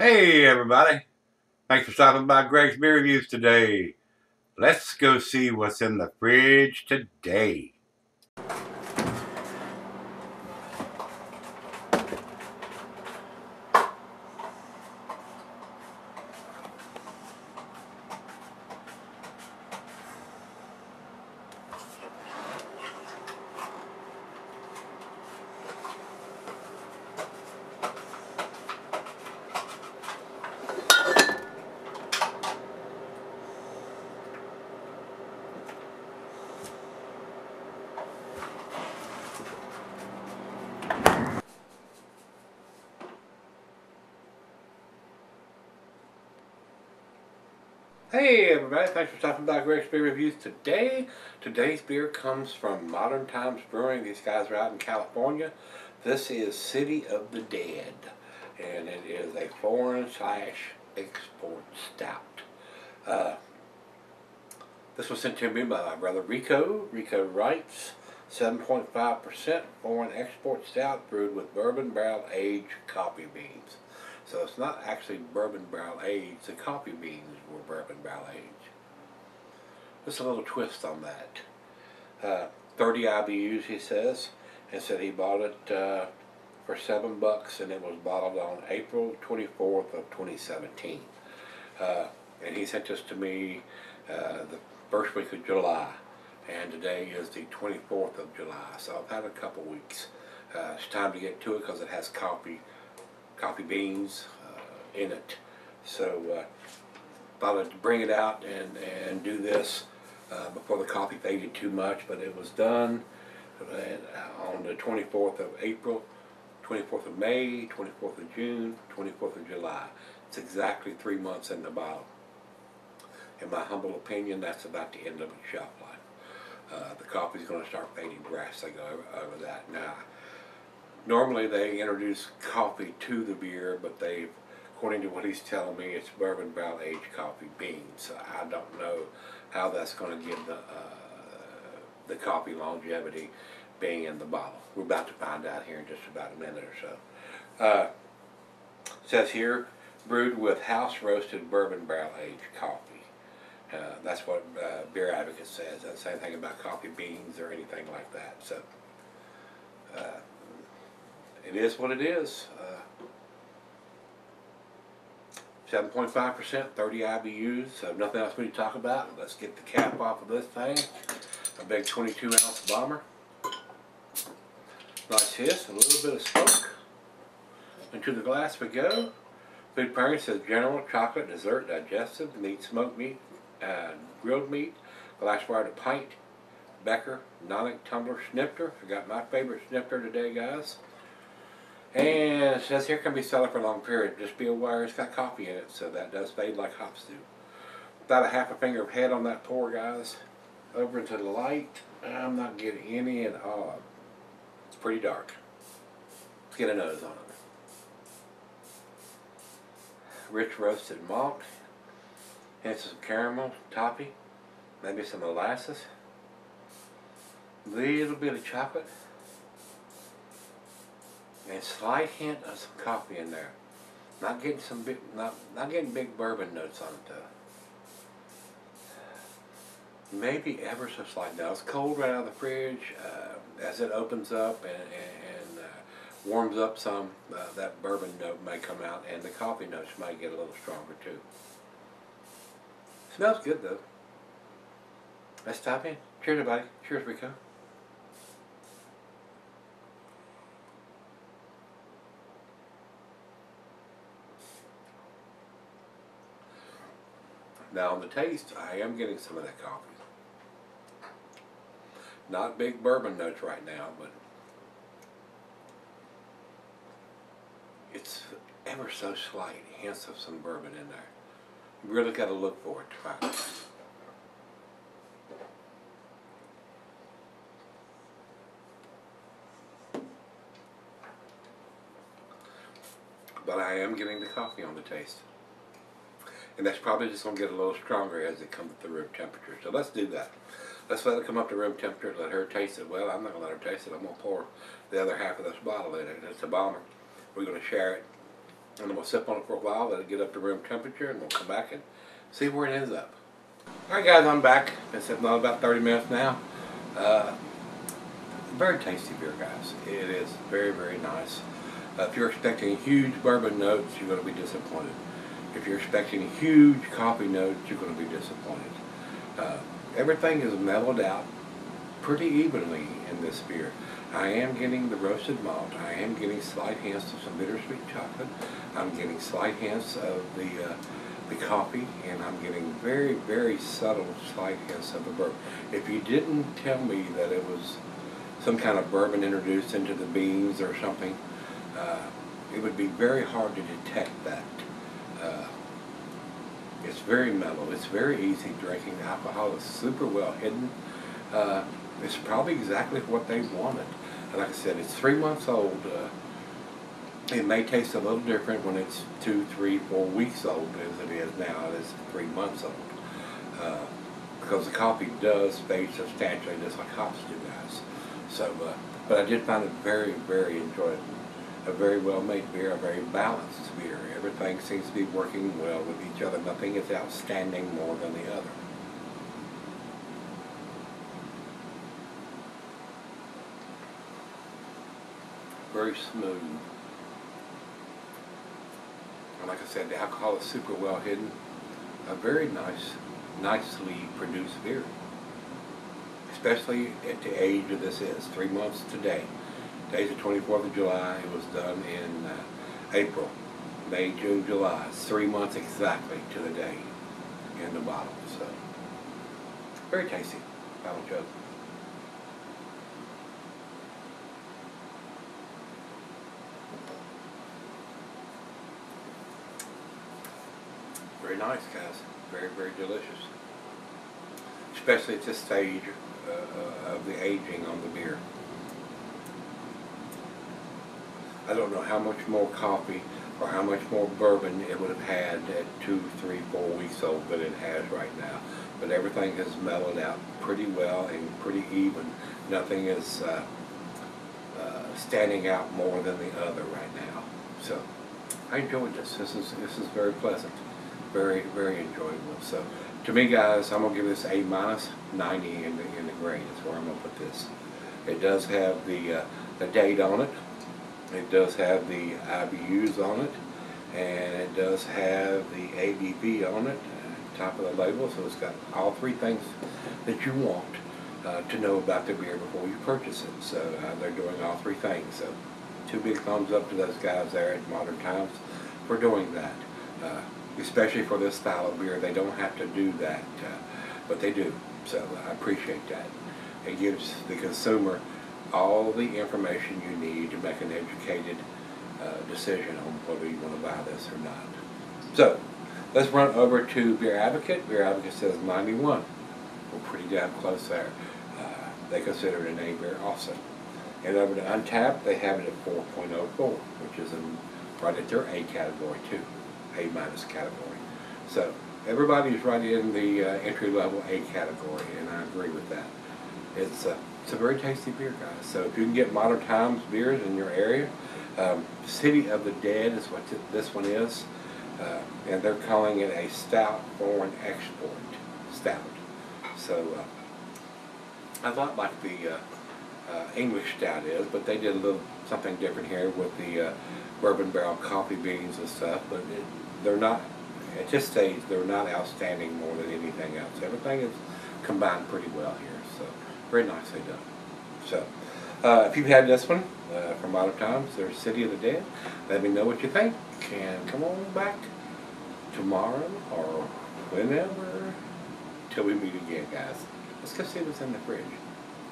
Hey everybody, thanks for stopping by Gregsbeerreviews today. Let's go see what's in the fridge today. Hey everybody, thanks for stopping by Gregsbeerreviews today. Today's beer comes from Modern Times Brewing. These guys are out in California. This is City of the Dead, and it is a foreign/export stout. This was sent to me by my brother Rico. Rico writes, 7.5% foreign export stout brewed with bourbon barrel aged coffee beans. So it's not actually bourbon barrel aged, the coffee beans were bourbon barrel aged. Just a little twist on that. 30 IBUs, he says, and said he bought it for $7 and it was bottled on April 24th of 2017. And he sent this to me the first week of July, and today is the 24th of July, so I've had a couple weeks. It's time to get to it because it has coffee beans in it. So thought I'd bring it out and do this before the coffee faded too much, but it was done on the 24th of April, 24th of May, 24th of June, 24th of July. It's exactly 3 months in the bottle. In my humble opinion, that's about the end of its shelf life. The coffee's going to start fading fast. They go over that. Now, normally they introduce coffee to the beer, but they, according to what he's telling me, it's bourbon barrel aged coffee beans. So I don't know how that's going to give the coffee longevity being in the bottle. We're about to find out here in just about a minute or so. It says here, brewed with house roasted bourbon barrel aged coffee. That's what Beer Advocate says. Doesn't say anything about coffee beans or anything like that. So it is what it is. 7.5%, 30 IBUs. So nothing else we need to talk about. Let's get the cap off of this thing. A big 22-ounce bomber. Nice hiss, a little bit of smoke. Into the glass we go. Food pairing says general, chocolate, dessert, digestive, meat, smoked meat, grilled meat, glassware to pint, Becker, Nonic, tumbler, snifter. I got my favorite snifter today, guys. And it says here can be sold for a long period. Just be aware it's got coffee in it, so that does fade like hops do. About a half a finger of head on that pour, guys. Over into the light. I'm not getting any at all. It's pretty dark. Let's get a nose on it. Rich roasted malt. And some caramel, toffee, maybe some molasses, a little bit of chocolate, and a slight hint of some coffee in there. Not getting some big, not getting big bourbon notes on it though. Maybe ever so slight. Now it's cold right out of the fridge. As it opens up and warms up some, that bourbon note may come out, and the coffee notes might get a little stronger too. Smells good though. Let's stop in. Cheers, everybody. Cheers, Rico. Now on the taste, I am getting some of that coffee. Not big bourbon notes right now, but it's ever so slight hints of some bourbon in there. You really got to look for it to find it. But I am getting the coffee on the taste. And that's probably just going to get a little stronger as it comes to room temperature. So let's do that. Let's let it come up to room temperature, let her taste it. Well, I'm not going to let her taste it. I'm going to pour the other half of this bottle in it. It's a bomber. We're going to share it. And then we'll sip on it for a while, let it get up to room temperature, and we'll come back and see where it ends up. Alright guys, I'm back. Been sipping on about 30 minutes now. Very tasty beer, guys. It is very, very nice. If you're expecting huge bourbon notes, you're going to be disappointed. If you're expecting huge coffee notes, you're going to be disappointed. Everything is mellowed out pretty evenly in this beer. I am getting the roasted malt. I am getting slight hints of some bittersweet chocolate. I'm getting slight hints of the coffee, and I'm getting very, very subtle slight hints of the bourbon. If you didn't tell me that it was some kind of bourbon introduced into the beans or something, it would be very hard to detect that. It's very mellow. It's very easy drinking. The alcohol is super well hidden. It's probably exactly what they wanted. And like I said, it's 3 months old. It may taste a little different when it's 2, 3, 4 weeks old as it is now. It is 3 months old. Because the coffee does fade substantially, just like hops do, guys. So, but I did find it very, very enjoyable. A very well-made beer, a very balanced beer. Everything seems to be working well with each other. Nothing is outstanding more than the other. Very smooth. And like I said, the alcohol is super well hidden. A very nice, nicely produced beer. Especially at the age of this is, 3 months today. Today's the 24th of July. It was done in April, May, June, July. It's 3 months exactly to the day in the bottle. So, very tasty. Bottle jug. Very nice, guys. Very, very delicious. Especially at this stage of the aging on the beer. I don't know how much more coffee or how much more bourbon it would have had at 2, 3, 4 weeks old than it has right now. But everything has mellowed out pretty well and pretty even. Nothing is standing out more than the other right now. So I enjoyed this. This is very pleasant. Very, very enjoyable. So to me, guys, I'm gonna give this A minus, 90 in the grade. That's where I'm gonna put this. It does have the date on it. It does have the IBUs on it, and it does have the ABV on it, top of the label. So it's got all 3 things that you want to know about the beer before you purchase it. So they're doing all 3 things. So 2 big thumbs up to those guys there at Modern Times for doing that. Especially for this style of beer, they don't have to do that, but they do. So I appreciate that. It gives the consumer all the information you need to make an educated decision on whether you want to buy this or not. So let's run over to Beer Advocate. Beer Advocate says 91. We're pretty damn close there. They consider it an A beer also. And over to Untapped, they have it at 4.04, which is right at their A category too. A minus category. So everybody's right in the entry level A category, and I agree with that. It's a very tasty beer, guys. So if you can get Modern Times beers in your area, City of the Dead is what this one is, and they're calling it a Stout foreign export stout. So a lot like the English stout is, but they did a little something different here with the bourbon barrel coffee beans and stuff. But they're not, at this stage, they're not outstanding more than anything else. Everything is combined pretty well here. So very nicely done. So if you've had this one from Modern Times, there's City of the Dead. Let me know what you think, and come on back tomorrow or whenever till we meet again, guys. Let's go see what's in the fridge.